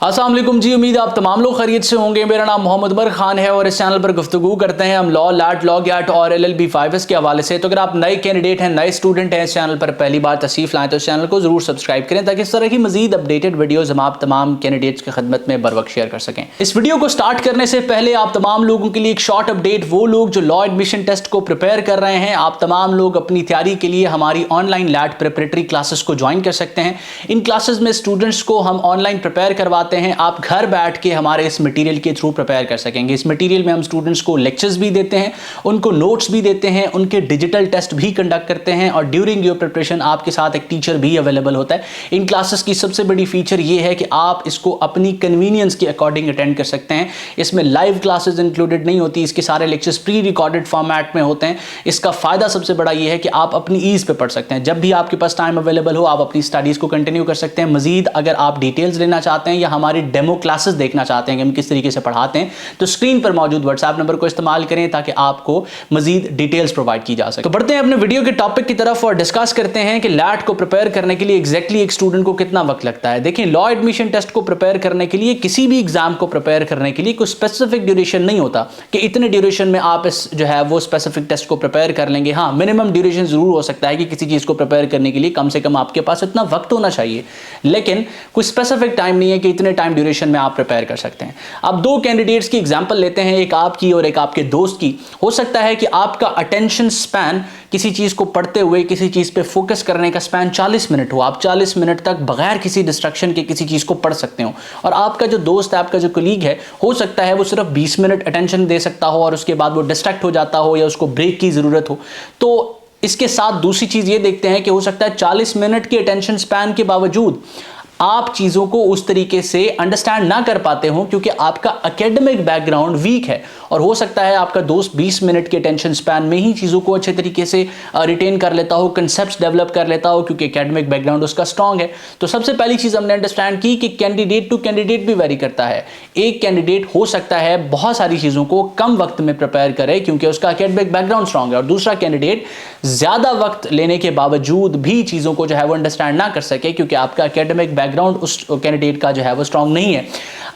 अस्सलाम वालेकुम जी, उम्मीद आप तमाम लोग खैरियत से होंगे। मेरा नाम मोहम्मद उमर खान है और इस चैनल पर गुफ्तगू करते हैं हम लॉ, लैट, लॉ गैट और LLB 5S के हवाले से। तो अगर आप नए कैंडिडेट हैं, नए स्टूडेंट हैं, इस चैनल पर पहली बार तशरीफ लाएं तो इस चैनल को जरूर सब्सक्राइब करें ताकि इस तरह की मजीद अपडेटेड वीडियोस हम आप तमाम कैंडिडेट्स की खिदमत में बर वक्त शेयर कर सकें। इस वीडियो को स्टार्ट करने से पहले आप तमाम लोगों के लिए एक शॉर्ट अपडेट, वो लोग जो लॉ एडमिशन टेस्ट को प्रिपेयर कर रहे हैं, आप तमाम लोग अपनी तैयारी के लिए हमारी ऑनलाइन लैट प्रिपरेटरी क्लासेस को ज्वाइन कर सकते हैं। इन क्लासेस में स्टूडेंट्स को हम ऑनलाइन प्रिपेयर करवाते हैं, आप घर बैठ के हमारे इस मटेरियल के थ्रू प्रिपेयर कर सकेंगे। इस मटेरियल में हम स्टूडेंट्स को लेक्चर्स भी देते हैं, उनको नोट्स भी देते हैं, उनके डिजिटल टेस्ट भी कंडक्ट करते हैं और ड्यूरिंग योर प्रिपरेशन आपके साथ एक टीचर भी अवेलेबल होता है। इन क्लासेस की सबसे बड़ी फीचर ये है कि आप इसको अपनी कन्वीनियंस के अकॉर्डिंग अटेंड कर सकते हैं। इसमें लाइव क्लासेस इंक्लूडेड नहीं होती, इसके सारे लेक्चर्स प्री रिकॉर्डेड फॉर्मेट में होते हैं। इसका फायदा सबसे बड़ा ये है कि आप अपनी ईज पे पढ़ सकते हैं। जब भी आपके पास टाइम अवेलेबल हो आप अपनी स्टडीज को कंटिन्यू कर सकते हैं। मजीद अगर आप डिटेल्स लेना चाहते हैं या हमारी डेमो क्लासेस देखना चाहते हैं कि हम किस तरीके से पढ़ाते हैं, तो स्क्रीन पर मौजूद व्हाट्सएप नंबर को इस्तेमाल करें ताकि आपको मजीद डिटेल्स प्रोवाइड की जा सके। तो बढ़ते हैं अपने वीडियो के टॉपिक की तरफ और डिस्कस करते हैं कि लैट को प्रिपेयर करने के लिए एग्जैक्टली एक स्टूडेंट को कितना वक्त लगता है। देखिए, लॉ एडमिशन टेस्ट को प्रिपेयर करने के लिए, किसी भी एग्जाम को प्रिपेयर करने के लिए कोई स्पेसिफिक ड्यूरेशन नहीं होता कि इतने ड्यूरेशन में आप इस जो है वो स्पेसिफिक टेस्ट को प्रिपेयर कर लेंगे। हाँ, मिनिमम ड्यूरेशन जरूर हो सकता है कि किसी चीज को प्रिपेयर करने के लिए कम से कम आपके पास इतना वक्त होना चाहिए, लेकिन कोई स्पेसिफिक टाइम नहीं है कि इतने टाइम ड्यूरेशन में आप प्रिपेयर कर सकते हैं। अब दो कैंडिडेट्स की एग्जांपल लेते हैं, एक आपकी और एक आपके दोस्त की। हो सकता है कि आपका अटेंशन स्पैन किसी चीज को पढ़ते हुए, किसी चीज पे फोकस करने का स्पैन 40 मिनट हो, आप 40 मिनट तक बगैर किसी डिस्ट्रक्शन के किसी चीज को पढ़ सकते हो। और आपका जो दोस्त है, आपका जो कलीग है, हो सकता है वो सिर्फ 20 मिनट अटेंशन दे सकता हो और उसके बाद वो डिस्ट्रैक्ट हो जाता हो या उसको ब्रेक की जरूरत हो। तो इसके साथ दूसरी चीज ये देखते हैं कि हो सकता है 40 मिनट के अटेंशन स्पैन के बावजूद आप चीज़ों को उस तरीके से अंडरस्टैंड ना कर पाते हो क्योंकि आपका एकेडमिक बैकग्राउंड वीक है। और हो सकता है आपका दोस्त 20 मिनट के टेंशन स्पैन में ही चीज़ों को अच्छे तरीके से रिटेन कर लेता हो, कंसेप्ट्स डेवलप कर लेता हो क्योंकि एकेडमिक बैकग्राउंड उसका स्ट्रांग है। तो सबसे पहली चीज़ हमने अंडरस्टैंड की कि कैंडिडेट टू कैंडिडेट भी वेरी करता है। एक कैंडिडेट हो सकता है बहुत सारी चीज़ों को कम वक्त में प्रिपेयर करे क्योंकि उसका एकेडमिक बैकग्राउंड स्ट्रांग है, और दूसरा कैंडिडेट ज़्यादा वक्त लेने के बावजूद भी चीज़ों को जो है वो अंडरस्टैंड ना कर सके क्योंकि आपका एकेडमिक बैकग्राउंड उस कैंडिडेट का जो है वो स्ट्रांग नहीं है।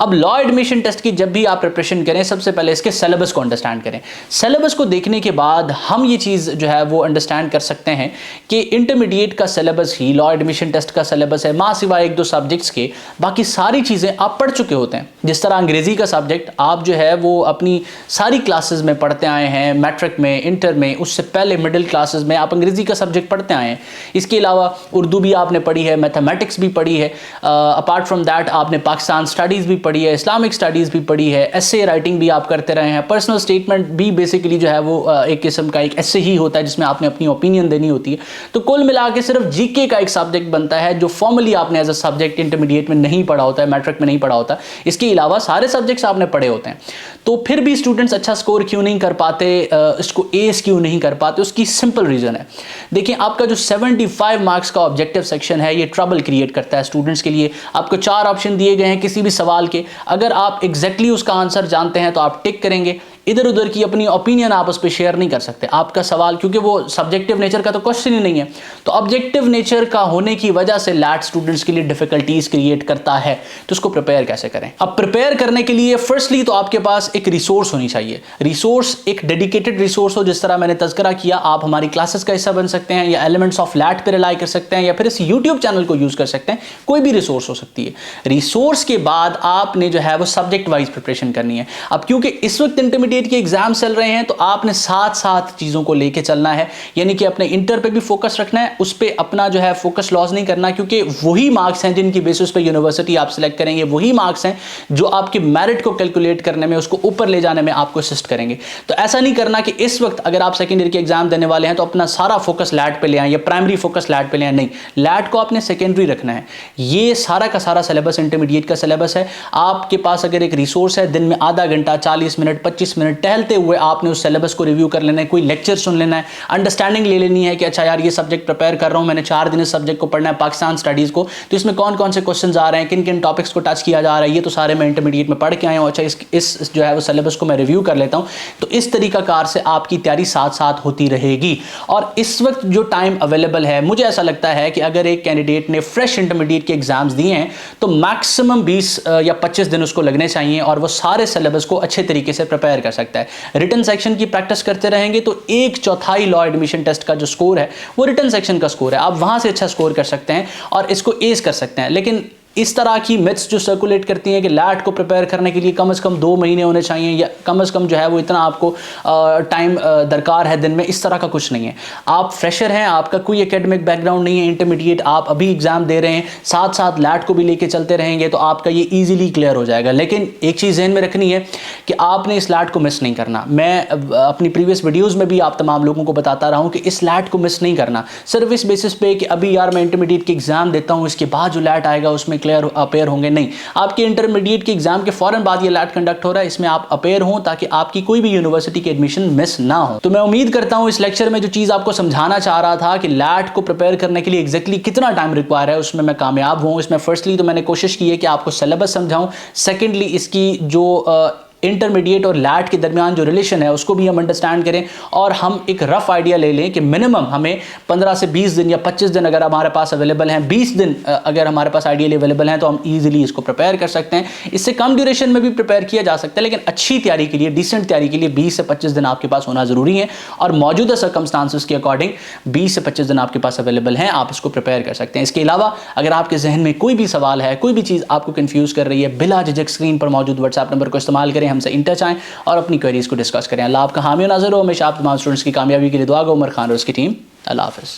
अब लॉ एडमिशन टेस्ट की जब भी आप प्रिपरेशन करें, सबसे पहले इसके सिलेबस को अंडरस्टैंड करें। सिलेबस को देखने के बाद हम ये चीज़ जो है वो अंडरस्टैंड कर सकते हैं कि इंटरमीडिएट का सिलेबस ही लॉ एडमिशन टेस्ट का सिलेबस है, मां सिवाय एक दो सब्जेक्ट्स के बाकी सारी चीज़ें आप पढ़ चुके होते हैं। जिस तरह अंग्रेजी का सब्जेक्ट आप जो है वो अपनी सारी क्लासेस में पढ़ते आए हैं, मैट्रिक में, इंटर में, उससे पहले मिडिल क्लासेस में आप अंग्रेजी का सब्जेक्ट पढ़ते आए हैं। इसके अलावा उर्दू भी आपने पढ़ी है, मैथमेटिक्स भी पढ़ी है, अपार्ट फ्रॉम दैट आपने पाकिस्तान स्टडीज़ भी पढ़ी है, इस्लामिक स्टडीज़ भी पढ़ी है, एसे राइटिंग भी आप करते रहे हैं, पर्सनल स्टेटमेंट भी बेसिकली जो है वो एक किस्म का एक एसे ही होता है जिसमें आपने अपनी ओपिनियन देनी होती है। तो कुल मिला के सिर्फ जीके का एक सब्जेक्ट बनता है जो फॉर्मली आपने एज अ सब्जेक्ट इंटरमीडिएट में नहीं पढ़ा होता है, मैट्रिक में नहीं पढ़ा होता। इसके अलावा सारे सब्जेक्ट्स आपने पढ़े होते हैं। तो फिर भी स्टूडेंट्स अच्छा स्कोर क्यों नहीं कर पाते, इसको एस क्यों नहीं कर पाते, उसकी सिंपल रीज़न है। देखिए, आपका जो 75 मार्क्स का ऑब्जेक्टिव सेक्शन है ये ट्रबल क्रिएट करता है स्टूडेंट्स के लिए। आपको 4 ऑप्शन दिए गए हैं किसी भी सवाल के, अगर आप एग्जैक्टली उसका आंसर जानते हैं तो आप टिक करेंगे, इधर उधर की अपनी ओपिनियन आप उस पर शेयर नहीं कर सकते। आपका सवाल, क्योंकि वो सब्जेक्टिव नेचर का तो क्वेश्चन ही नहीं है, तो ऑब्जेक्टिव नेचर का होने की वजह से लैट स्टूडेंट्स के लिए डिफिकल्टीज क्रिएट करता है। तो उसको प्रिपेयर कैसे करें? अब प्रिपेयर करने के लिए फर्स्टली तो आपके पास एक रिसोर्स होनी चाहिए। रिसोर्स एक डेडिकेटेड रिसोर्स हो, जिस तरह मैंने तज़किरा किया, आप हमारी क्लासेस का हिस्सा बन सकते हैं या एलिमेंट्स ऑफ लैट पर रिलाई कर सकते हैं या फिर इस यूट्यूब चैनल को यूज कर सकते हैं, कोई भी रिसोर्स हो सकती है। रिसोर्स के बाद आपने जो है वो सब्जेक्ट वाइज प्रिपरेशन करनी है। अब क्योंकि इस वक्त इंटरमीडिएट के एग्जाम चल रहे हैं तो आपने साथ साथ चीज़ों को लेके चलना है, यानी कि अपने इंटर पे भी फोकस रखना है, उस पे अपना जो है फोकस लॉस नहीं करना, क्योंकि वही मार्क्स हैं जिनकी बेसिस पे यूनिवर्सिटी आप सिलेक्ट करेंगे, वही मार्क्स हैं जो आपके मेरिट को कैलकुलेट करने में, उसको ऊपर ले जाने में आपको असिस्ट करेंगे। तो ऐसा नहीं करना कि इस वक्त अगर आप सेकेंड ईयर के एग्जाम देने वाले हैं तो अपना सारा फोकस लैट पे ले आए या प्राइमरी फोकस लैट पे ले आए, नहीं, लैट को आपने सेकेंडरी रखना है। ये सारा का सारा सिलेबस इंटरमीडिएट का सिलेबस है। आपके पास अगर एक रिसोर्स है, दिन में आधा घंटा, 40 मिनट, 25 मिनट टहलते हुए आपने उस सिलेबस को रिव्यू कर लेना है, कोई लेक्चर सुन लेना है, अंडरस्टैंडिंग ले लेनी है कि अच्छा यार ये सब्जेक्ट प्रिपेयर कर रहा हूं, मैंने 4 दिन इस सब्जेक्ट को पढ़ना है, पाकिस्तान स्टडीज को, तो इसमें कौन कौन से क्वेश्चंस आ रहे हैं, किन किन टॉपिक्स को टच किया जा रहा है, ये तो सारे मैं इंटरमीडिएट में पढ़ के आया हूं, अच्छा इस जो है वो सिलेबस को मैं रिव्यू कर लेता हूं। तो इस तरीकाकार से आपकी तैयारी साथ साथ होती रहेगी। और इस वक्त जो टाइम अवेलेबल है, मुझे ऐसा लगता है कि अगर एक कैंडिडेट ने फ्रेश इंटरमीडिएट के एग्जाम्स दिए हैं तो मैक्सिमम 20 या 25 दिन उसको लगने चाहिए और वो सारे सिलेबस को अच्छे तरीके से प्रिपेयर कर सकता है। रिटन सेक्शन की प्रैक्टिस करते रहेंगे तो 1/4 लॉ एडमिशन टेस्ट का जो स्कोर है वो रिटन सेक्शन का स्कोर है, आप वहां से अच्छा स्कोर कर सकते हैं और इसको एज कर सकते हैं। लेकिन इस तरह की मिथ्स जो सर्कुलेट करती हैं कि लैट को प्रिपेयर करने के लिए कम से कम 2 महीने होने चाहिए या कम से कम जो है वो इतना आपको टाइम दरकार है दिन में, इस तरह का कुछ नहीं है। आप फ्रेशर हैं, आपका कोई एकेडमिक बैकग्राउंड नहीं है, इंटरमीडिएट, आप अभी एग्जाम दे रहे हैं, साथ साथ लैट को भी लेके चलते रहेंगे तो आपका ये ईजिली क्लियर हो जाएगा। लेकिन एक चीज़ ज़हन में रखनी है कि आपने इस लैट को मिस नहीं करना। मैं अपनी प्रीवियस वीडियोज़ में भी आप तमाम लोगों को बताता रहा हूँ कि इस लैट को मिस नहीं करना सिर्फ इस बेसिस पे कि अभी यार मैं इंटरमीडिएट के एग्जाम देता हूँ, इसके बाद जो लैट आएगा उसमें क्लियर अपेयर होंगे, नहीं। आपके इंटरमीडिएट के एग्जाम के फौरन बाद ये लैट कंडक्ट हो रहा है, इसमें आप अपेयर हों ताकि आपकी कोई भी यूनिवर्सिटी की एडमिशन मिस ना हो। तो मैं उम्मीद करता हूं इस लेक्चर में जो चीज आपको समझाना चाह रहा था कि लैट को प्रिपेयर करने के लिए एग्जैक्टली कितना टाइम रिक्वायर है, उसमें मैं कामयाब हूं। इसमें फर्स्टली तो मैंने कोशिश की है कि आपको सिलेबस समझाऊं, सेकेंडली इसकी जो इंटरमीडिएट और लैट के दरमियान जो रिलेशन है उसको भी हम अंडरस्टैंड करें और हम एक रफ आइडिया ले लें कि मिनिमम हमें 15 से 20 दिन या 25 दिन अगर हमारे पास अवेलेबल हैं, 20 दिन अगर हमारे पास आइडियली अवेलेबल हैं तो हम इजीली इसको प्रिपेयर कर सकते हैं। इससे कम ड्यूरेशन में भी प्रिपेयर किया जा सकता है, लेकिन अच्छी तैयारी के लिए, डिसेंट तैयारी के लिए 20 से 25 दिन आपके पास होना जरूरी है और मौजूदा सर्कमस्टांसेस के अकॉर्डिंग 20 से 25 दिन आपके पास अवेलेबल हैं, आप इसको प्रिपेयर कर सकते हैं। इसके अलावा अगर आपके जहन में कोई भी सवाल है, कोई भी चीज़ आपको कंफ्यूज कर रही है, बिला झिझक स्क्रीन पर मौजूद व्हाट्सएप नंबर को इस्तेमाल करें, हमसे इन टच आएं और अपनी क्वेरीज को डिस्कस करें। अल्लाह आपका हामी और नाज़िर हो। हमेशा आप तमाम स्टूडेंट्स की कामयाबी के लिए दुआ गो। उमर खान और उसकी टीम। अल्लाह हाफ़िज़।